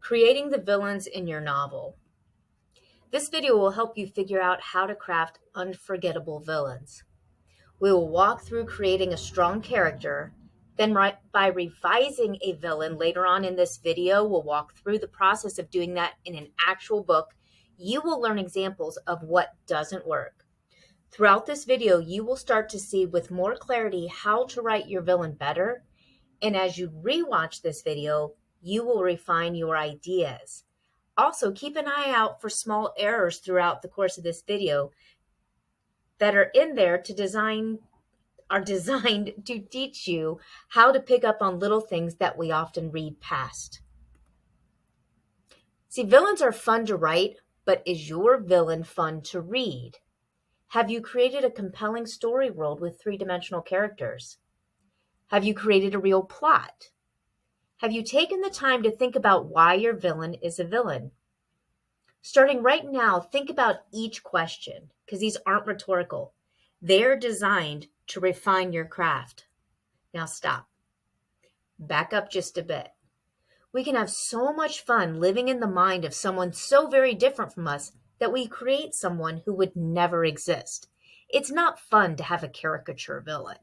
Creating the villains in your novel. This video will help you figure out how to craft unforgettable villains. We will walk through creating a strong character, then by revising a villain later on in this video, we'll walk through the process of doing that in an actual book. You will learn examples of what doesn't work. Throughout this video, you will start to see with more clarity how to write your villain better. And as you rewatch this video, you will refine your ideas. Also, keep an eye out for small errors throughout the course of this video that are in there are designed to teach you how to pick up on little things that we often read past. See, villains are fun to write, but is your villain fun to read? Have you created a compelling story world with three-dimensional characters? Have you created a real plot? Have you taken the time to think about why your villain is a villain? Starting right now, think about each question, because these aren't rhetorical. They're designed to refine your craft. Now stop. Back up just a bit. We can have so much fun living in the mind of someone so very different from us that we create someone who would never exist. It's not fun to have a caricature villain.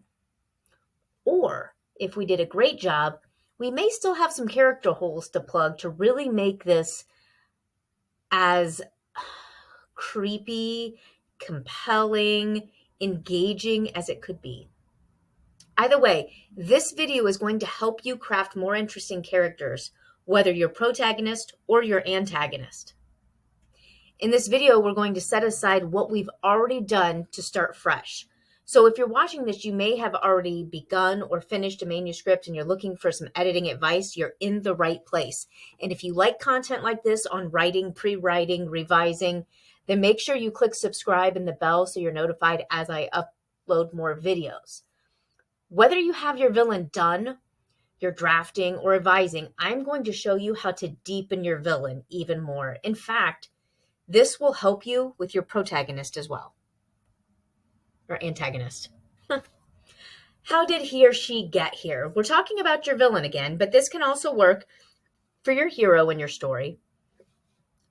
Or, if we did a great job, we may still have some character holes to plug to really make this as creepy, compelling, engaging as it could be. Either way, this video is going to help you craft more interesting characters, whether you're protagonist or you're antagonist. In this video, we're going to set aside what we've already done to start fresh. So if you're watching this, you may have already begun or finished a manuscript and you're looking for some editing advice, you're in the right place. And if you like content like this on writing, pre-writing, revising, then make sure you click subscribe and the bell so you're notified as I upload more videos. Whether you have your villain done, you're drafting or revising, I'm going to show you how to deepen your villain even more. In fact, this will help you with your protagonist as well, or antagonist. How did he or she get here? We're talking about your villain again, but this can also work for your hero in your story.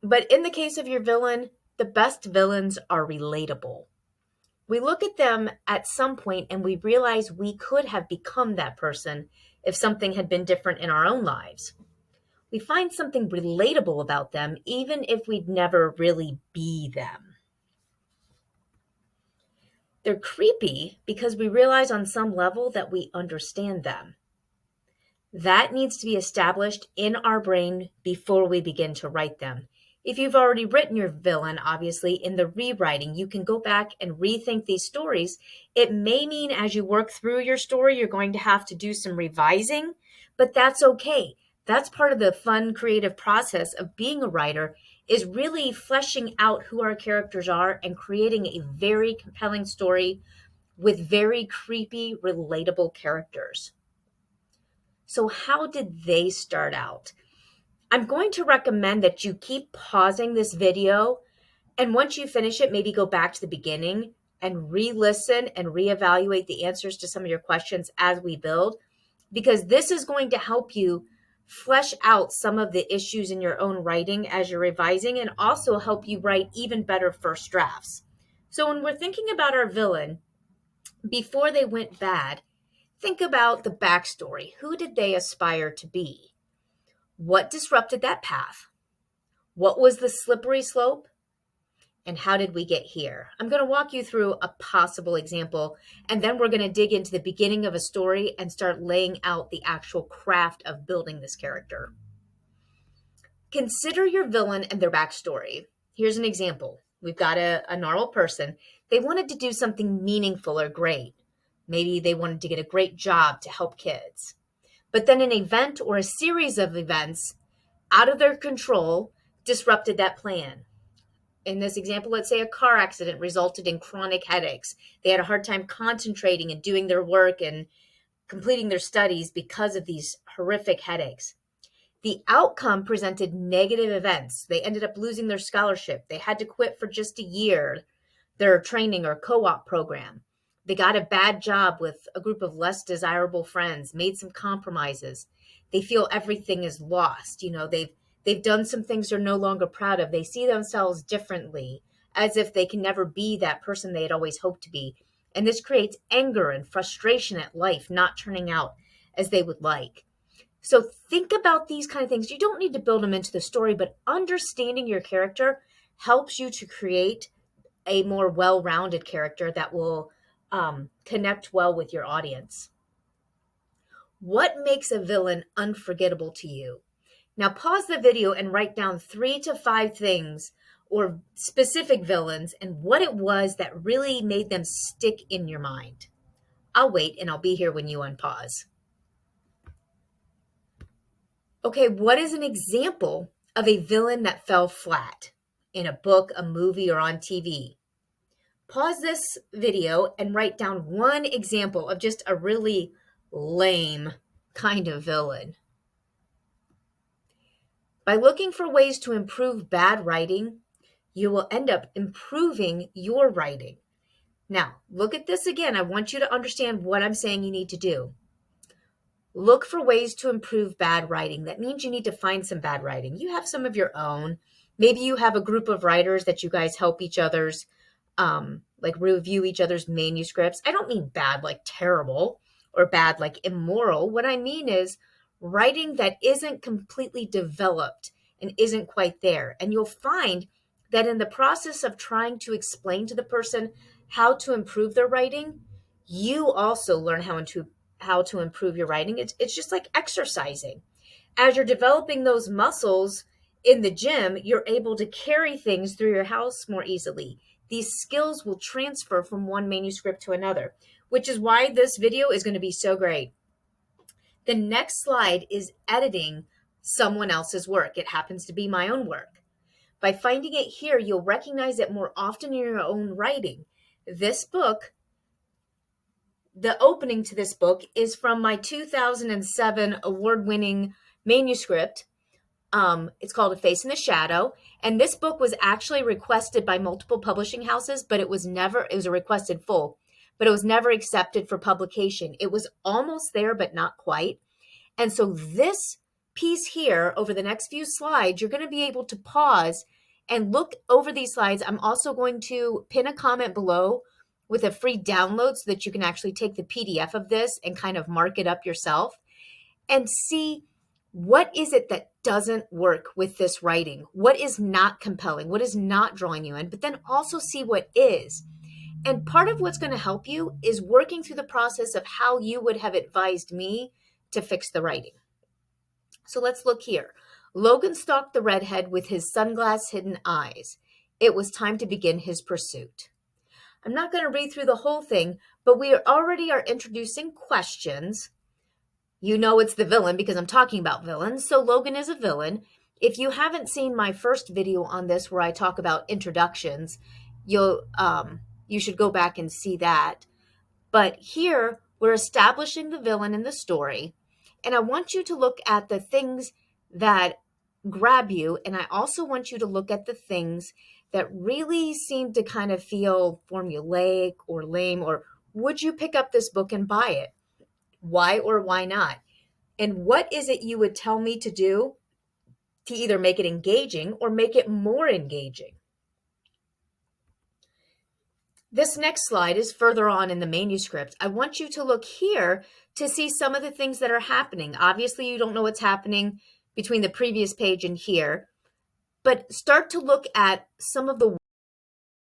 But in the case of your villain, the best villains are relatable. We look at them at some point and we realize we could have become that person if something had been different in our own lives. We find something relatable about them, even if we'd never really be them. They're creepy because we realize on some level that we understand them. That needs to be established in our brain before we begin to write them. If you've already written your villain, obviously, in the rewriting, you can go back and rethink these stories. It may mean as you work through your story, you're going to have to do some revising, but that's okay. That's part of the fun, creative process of being a writer, is really fleshing out who our characters are and creating a very compelling story with very creepy, relatable characters. So how did they start out? I'm going to recommend that you keep pausing this video, and once you finish it, maybe go back to the beginning and re-listen and reevaluate the answers to some of your questions as we build, because this is going to help you flesh out some of the issues in your own writing as you're revising, and also help you write even better first drafts. So when we're thinking about our villain, before they went bad, think about the backstory. Who did they aspire to be? What disrupted that path? What was the slippery slope? And how did we get here? I'm going to walk you through a possible example, and then we're going to dig into the beginning of a story and start laying out the actual craft of building this character. Consider your villain and their backstory. Here's an example. We've got a normal person. They wanted to do something meaningful or great. Maybe they wanted to get a great job to help kids. But then an event or a series of events out of their control disrupted that plan. In this example, let's say a car accident resulted in chronic headaches. They had a hard time concentrating and doing their work and completing their studies because of these horrific headaches. The outcome presented negative events. They ended up losing their scholarship. They had to quit for just a year, their training or co-op program. They got a bad job with a group of less desirable friends, made some compromises. They feel everything is lost. They've They've done some things they're no longer proud of. They see themselves differently, as if they can never be that person they had always hoped to be. And this creates anger and frustration at life not turning out as they would like. So think about these kind of things. You don't need to build them into the story, but understanding your character helps you to create a more well-rounded character that will connect well with your audience. What makes a villain unforgettable to you? Now pause the video and write down 3 to 5 things or specific villains and what it was that really made them stick in your mind. I'll wait and I'll be here when you unpause. Okay, what is an example of a villain that fell flat in a book, a movie, or on TV? Pause this video and write down one example of just a really lame kind of villain. By looking for ways to improve bad writing, you will end up improving your writing. Now, look at this again. I want you to understand what I'm saying you need to do. Look for ways to improve bad writing. That means you need to find some bad writing. You have some of your own. Maybe you have a group of writers that you guys help each other's, like review each other's manuscripts. I don't mean bad like terrible or bad like immoral. What I mean is writing that isn't completely developed and isn't quite there. And you'll find that in the process of trying to explain to the person how to improve their writing, you also learn how to improve your writing. It's just like exercising. As you're developing those muscles in the gym, you're able to carry things through your house more easily. These skills will transfer from one manuscript to another, which is why this video is going to be so great. The next slide is editing someone else's work. It happens to be my own work. By finding it here, you'll recognize it more often in your own writing. This book, the opening to this book is from my 2007 award-winning manuscript. It's called A Face in the Shadow. And this book was actually requested by multiple publishing houses, but it was a requested full, but it was never accepted for publication. It was almost there, but not quite. And so this piece here, over the next few slides, you're going to be able to pause and look over these slides. I'm also going to pin a comment below with a free download so that you can actually take the PDF of this and kind of mark it up yourself and see what is it that doesn't work with this writing? What is not compelling? What is not drawing you in? But then also see what is. And part of what's going to help you is working through the process of how you would have advised me to fix the writing. So let's look here. Logan stalked the redhead with his sunglass-hidden eyes. It was time to begin his pursuit. I'm not going to read through the whole thing, but we already are introducing questions. You know it's the villain because I'm talking about villains, so Logan is a villain. If you haven't seen my first video on this where I talk about introductions, you should go back and see that. But here, we're establishing the villain in the story, and I want you to look at the things that grab you, and I also want you to look at the things that really seem to kind of feel formulaic or lame, or would you pick up this book and buy it? Why or why not? And what is it you would tell me to do to either make it engaging or make it more engaging? This next slide is further on in the manuscript. I want you to look here to see some of the things that are happening. Obviously, you don't know what's happening between the previous page and here, but start to look at some of the